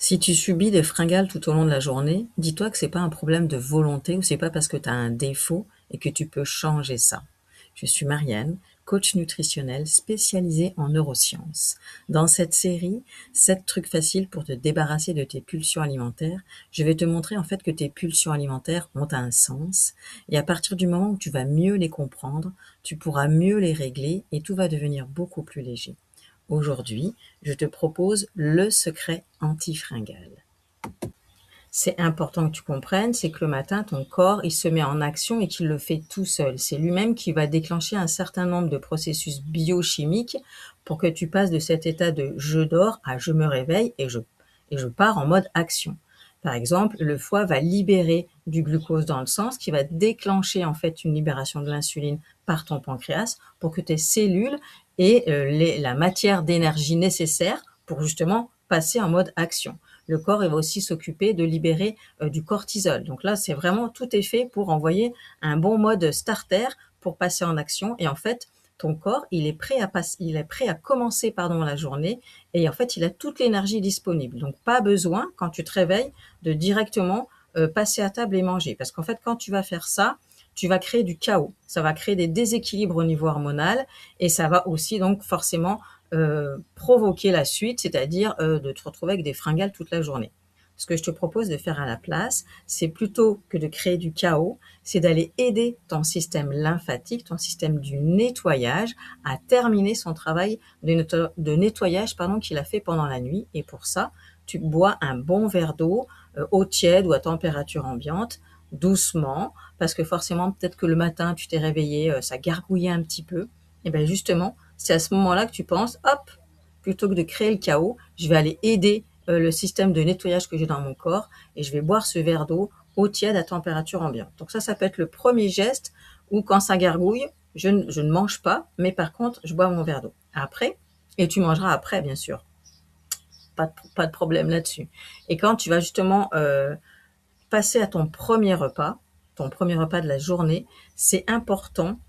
Si tu subis des fringales tout au long de la journée, dis-toi que c'est pas un problème de volonté ou c'est pas parce que tu as un défaut et que tu peux changer ça. Je suis Marianne, coach nutritionnelle spécialisée en neurosciences. Dans cette série, 7 trucs faciles pour te débarrasser de tes pulsions alimentaires, je vais te montrer en fait que tes pulsions alimentaires ont un sens et à partir du moment où tu vas mieux les comprendre, tu pourras mieux les régler et tout va devenir beaucoup plus léger. Aujourd'hui, je te propose le secret antifringal. C'est important que tu comprennes, c'est que le matin, ton corps, il se met en action et qu'il le fait tout seul. C'est lui-même qui va déclencher un certain nombre de processus biochimiques pour que tu passes de cet état de je dors à je me réveille et je pars en mode action. Par exemple, le foie va libérer du glucose dans le sang, ce qui va déclencher en fait une libération de l'insuline par ton pancréas pour que tes cellules aient la matière d'énergie nécessaire pour justement passer en mode action. Le corps il va aussi s'occuper de libérer du cortisol. Donc là, c'est vraiment tout est fait pour envoyer un bon mode starter pour passer en action. Et en fait, ton corps, il est prêt à commencer la journée et en fait, il a toute l'énergie disponible. Donc pas besoin quand tu te réveilles de directement passer à table et manger, parce qu'en fait, quand tu vas faire ça, tu vas créer du chaos. Ça va créer des déséquilibres au niveau hormonal et ça va aussi donc forcément provoquer la suite, c'est-à-dire de te retrouver avec des fringales toute la journée. Ce que je te propose de faire à la place, c'est plutôt que de créer du chaos, c'est d'aller aider ton système lymphatique, ton système du nettoyage, à terminer son travail de nettoyage qu'il a fait pendant la nuit. Et pour ça, tu bois un bon verre d'eau, eau tiède ou à température ambiante, doucement, parce que forcément, peut-être que le matin, tu t'es réveillé, ça gargouillait un petit peu. Et bien justement, c'est à ce moment-là que tu penses, hop, plutôt que de créer le chaos, je vais aller aider le système de nettoyage que j'ai dans mon corps et je vais boire ce verre d'eau eau tiède à température ambiante. Donc ça peut être le premier geste où quand ça gargouille, je ne mange pas, mais par contre, je bois mon verre d'eau. Après, et tu mangeras après, bien sûr. Pas de problème là-dessus. Et quand tu vas justement passer à ton premier repas de la journée, c'est important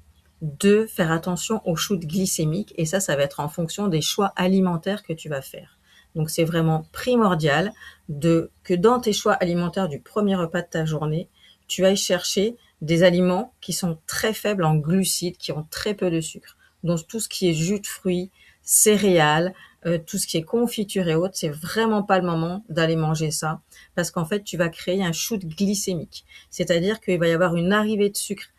de faire attention aux shoots glycémiques et ça va être en fonction des choix alimentaires que tu vas faire. Donc c'est vraiment primordial que dans tes choix alimentaires du premier repas de ta journée, tu ailles chercher des aliments qui sont très faibles en glucides, qui ont très peu de sucre. Donc tout ce qui est jus de fruits, céréales, tout ce qui est confiture et autres, c'est vraiment pas le moment d'aller manger ça parce qu'en fait, tu vas créer un shoot glycémique. C'est-à-dire qu'il va y avoir une arrivée de sucre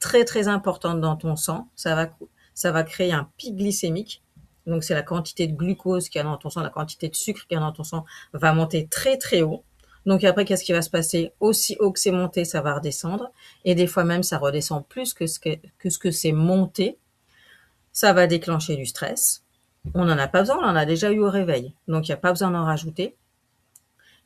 très très importante dans ton sang. Ça va créer un pic glycémique. Donc c'est la quantité de glucose qu'il y a dans ton sang, la quantité de sucre qu'il y a dans ton sang va monter très très haut. Donc après, qu'est-ce qui va se passer? Aussi haut que c'est monté, ça va redescendre. Et des fois même, ça redescend plus que ce que c'est monté. Ça va déclencher du stress. On n'en a pas besoin, on en a déjà eu au réveil. Donc il n'y a pas besoin d'en rajouter.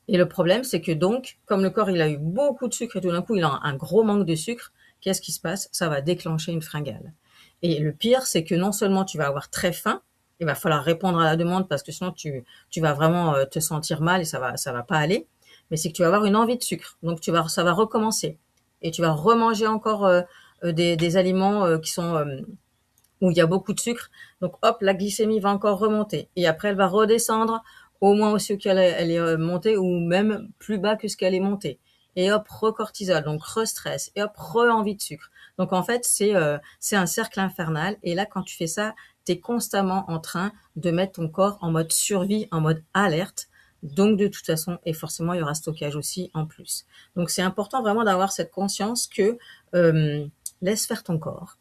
Et le problème, c'est que donc, comme le corps, il a eu beaucoup de sucre et tout d'un coup, il a un gros manque de sucre, qu'est-ce qui se passe? Ça va déclencher une fringale. Et le pire, c'est que non seulement tu vas avoir très faim, il va falloir répondre à la demande parce que sinon tu vas vraiment te sentir mal et ça va pas aller. Mais c'est que tu vas avoir une envie de sucre. Donc ça va recommencer. Et tu vas remanger encore des aliments qui sont où il y a beaucoup de sucre. Donc hop, la glycémie va encore remonter. Et après, elle va redescendre au moins aussi qu'elle elle est montée ou même plus bas que ce qu'elle est montée. Et hop, recortisol, donc re-stress. Et hop, re-envie de sucre. Donc en fait, c'est un cercle infernal. Et là, quand tu fais ça, tu es constamment en train de mettre ton corps en mode survie, en mode alerte. Donc de toute façon, et forcément, il y aura stockage aussi en plus. Donc c'est important vraiment d'avoir cette conscience que laisse faire ton corps.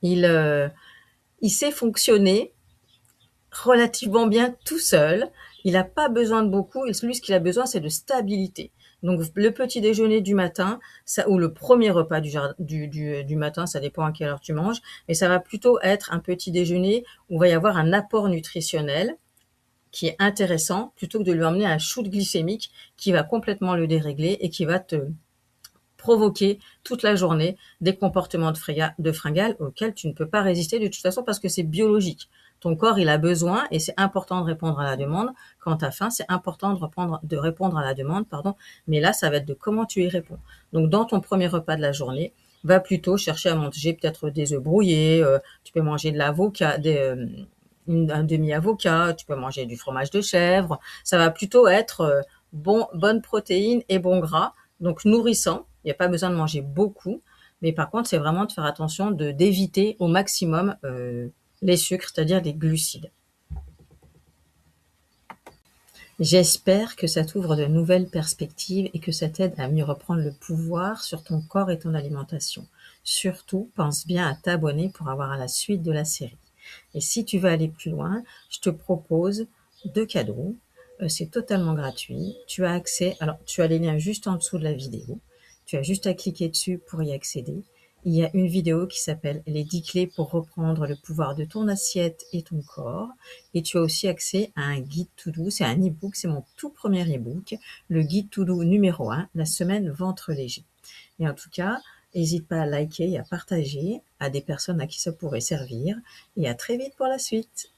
Il, euh, il sait fonctionner relativement bien tout seul. Il n'a pas besoin de beaucoup. Lui, ce qu'il a besoin, c'est de stabilité. Donc, le petit déjeuner du matin, ça, ou le premier repas du matin, ça dépend à quelle heure tu manges, mais ça va plutôt être un petit déjeuner où il va y avoir un apport nutritionnel qui est intéressant, plutôt que de lui emmener un shoot glycémique qui va complètement le dérégler et qui va te provoquer toute la journée des comportements de fringales auxquels tu ne peux pas résister de toute façon parce que c'est biologique. Ton corps, il a besoin et c'est important de répondre à la demande. Quand tu as faim, c'est important de répondre à la demande, pardon. Mais là, ça va être de comment tu y réponds. Donc, dans ton premier repas de la journée, va plutôt chercher à manger peut-être des œufs brouillés, tu peux manger de l'avocat, un demi-avocat, tu peux manger du fromage de chèvre. Ça va plutôt être bonne protéine et bon gras, donc nourrissant. Il n'y a pas besoin de manger beaucoup, mais par contre, c'est vraiment de faire attention d'éviter au maximum les sucres, c'est-à-dire les glucides. J'espère que ça t'ouvre de nouvelles perspectives et que ça t'aide à mieux reprendre le pouvoir sur ton corps et ton alimentation. Surtout, pense bien à t'abonner pour avoir la suite de la série. Et si tu veux aller plus loin, je te propose 2 cadeaux. C'est totalement gratuit. Tu as accès, alors tu as les liens juste en dessous de la vidéo. Tu as juste à cliquer dessus pour y accéder. Il y a une vidéo qui s'appelle les 10 clés pour reprendre le pouvoir de ton assiette et ton corps. Et tu as aussi accès à un guide to-do. C'est un e-book, c'est mon tout premier e-book, le guide to-do numéro 1, la semaine ventre léger. Et en tout cas, n'hésite pas à liker et à partager à des personnes à qui ça pourrait servir. Et à très vite pour la suite.